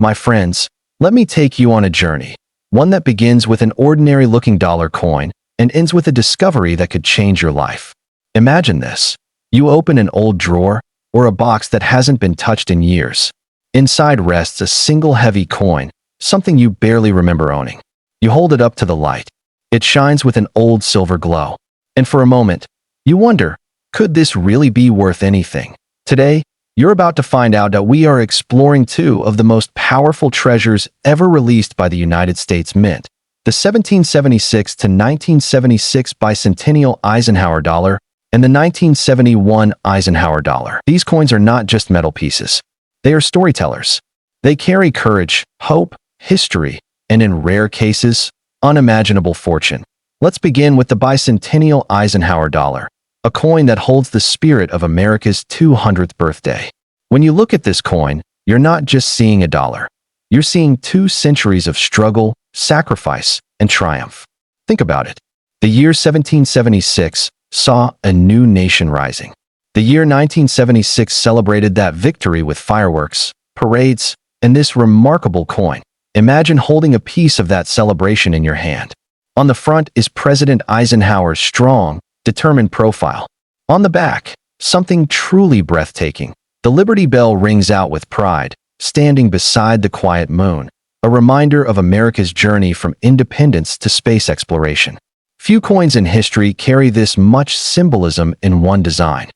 My friends, let me take you on a journey, one that begins with an ordinary-looking dollar coin and ends with a discovery that could change your life. Imagine this. You open an old drawer or a box that hasn't been touched in years. Inside rests a single heavy coin, something you barely remember owning. You hold it up to the light. It shines with an old silver glow. And for a moment, you wonder, could this really be worth anything? Today, you're about to find out that we are exploring two of the most powerful treasures ever released by the United States Mint, the 1776 to 1976 Bicentennial Eisenhower Dollar and the 1971 Eisenhower Dollar. These coins are not just metal pieces. They are storytellers. They carry courage, hope, history, and in rare cases, unimaginable fortune. Let's begin with the Bicentennial Eisenhower Dollar, a coin that holds the spirit of America's 200th birthday. When you look at this coin, you're not just seeing a dollar. You're seeing 2 centuries of struggle, sacrifice, and triumph. Think about it. The year 1776 saw a new nation rising. The year 1976 celebrated that victory with fireworks, parades, and this remarkable coin. Imagine holding a piece of that celebration in your hand. On the front is President Eisenhower's strong, determined profile. On the back, something truly breathtaking. The Liberty Bell rings out with pride, standing beside the quiet moon, a reminder of America's journey from independence to space exploration. Few coins in history carry this much symbolism in one design.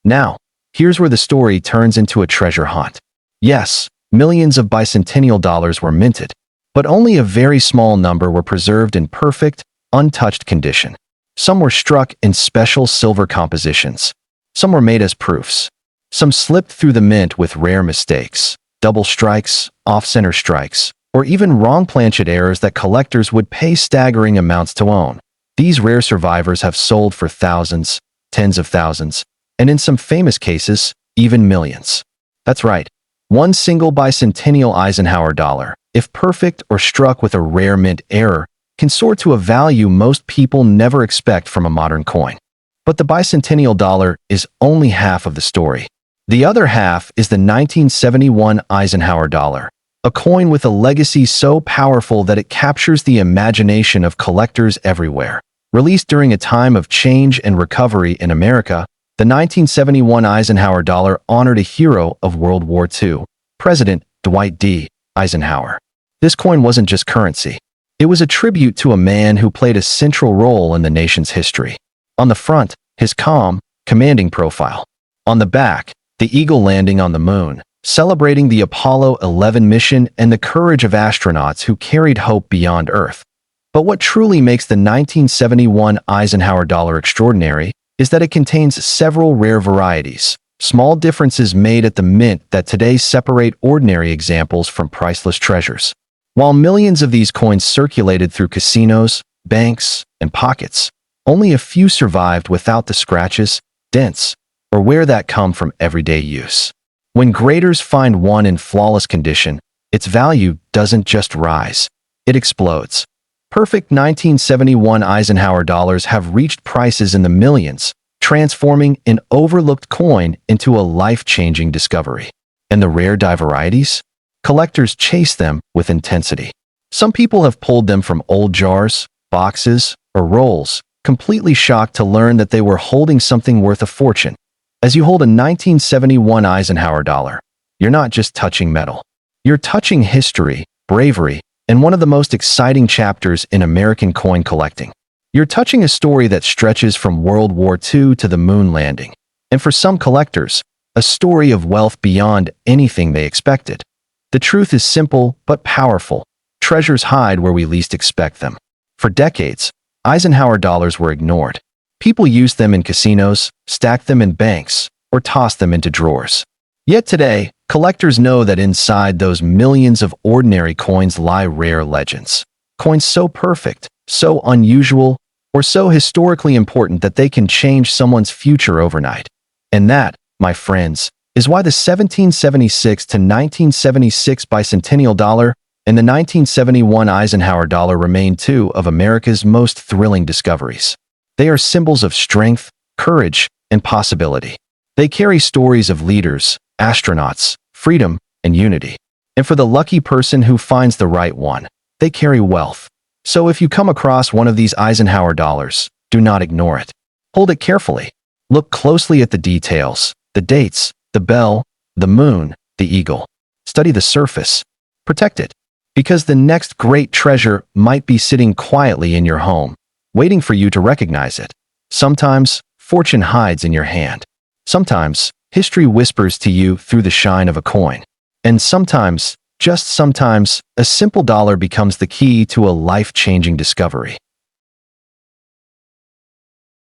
Now, here's where the story turns into a treasure hunt. Yes, millions of bicentennial dollars were minted, but only a very small number were preserved in perfect, untouched condition. Some were struck in special silver compositions. Some were made as proofs. Some slipped through the mint with rare mistakes, double strikes, off-center strikes, or even wrong planchet errors that collectors would pay staggering amounts to own. These rare survivors have sold for thousands, tens of thousands, and in some famous cases, even millions. That's right. One single bicentennial Eisenhower dollar, if perfect or struck with a rare mint error, can soar to a value most people never expect from a modern coin. But the bicentennial dollar is only half of the story. The other half is the 1971 Eisenhower dollar, a coin with a legacy so powerful that it captures the imagination of collectors everywhere. Released during a time of change and recovery in America, the 1971 Eisenhower dollar honored a hero of World War II, President Dwight D. Eisenhower. This coin wasn't just currency. It was a tribute to a man who played a central role in the nation's history. On the front, his calm, commanding profile. On the back, the eagle landing on the moon, celebrating the Apollo 11 mission and the courage of astronauts who carried hope beyond Earth. But what truly makes the 1971 Eisenhower dollar extraordinary is that it contains several rare varieties, small differences made at the mint that today separate ordinary examples from priceless treasures. While millions of these coins circulated through casinos, banks, and pockets, only a few survived without the scratches, dents, or wear that come from everyday use. When graders find one in flawless condition, its value doesn't just rise, it explodes. Perfect 1971 Eisenhower dollars have reached prices in the millions, transforming an overlooked coin into a life-changing discovery. And the rare varieties? Collectors chase them with intensity. Some people have pulled them from old jars, boxes, or rolls, completely shocked to learn that they were holding something worth a fortune. As you hold a 1971 Eisenhower dollar, you're not just touching metal. You're touching history, bravery, and one of the most exciting chapters in American coin collecting. You're touching a story that stretches from World War II to the moon landing, and for some collectors, a story of wealth beyond anything they expected. The truth is simple but powerful. Treasures hide where we least expect them. For decades, Eisenhower dollars were ignored. People used them in casinos, stacked them in banks, or tossed them into drawers. Yet today, collectors know that inside those millions of ordinary coins lie rare legends. Coins so perfect, so unusual, or so historically important that they can change someone's future overnight. And that, my friends, is why the 1776 to 1976 Bicentennial Dollar and the 1971 Eisenhower Dollar remain two of America's most thrilling discoveries. They are symbols of strength, courage, and possibility. They carry stories of leaders, astronauts, freedom, and unity. And for the lucky person who finds the right one, they carry wealth. So if you come across one of these Eisenhower dollars, do not ignore it. Hold it carefully. Look closely at the details, the dates, the bell, the moon, the eagle. Study the surface. Protect it. Because the next great treasure might be sitting quietly in your home, waiting for you to recognize it. Sometimes, fortune hides in your hand. Sometimes, history whispers to you through the shine of a coin. And sometimes, just sometimes, a simple dollar becomes the key to a life-changing discovery.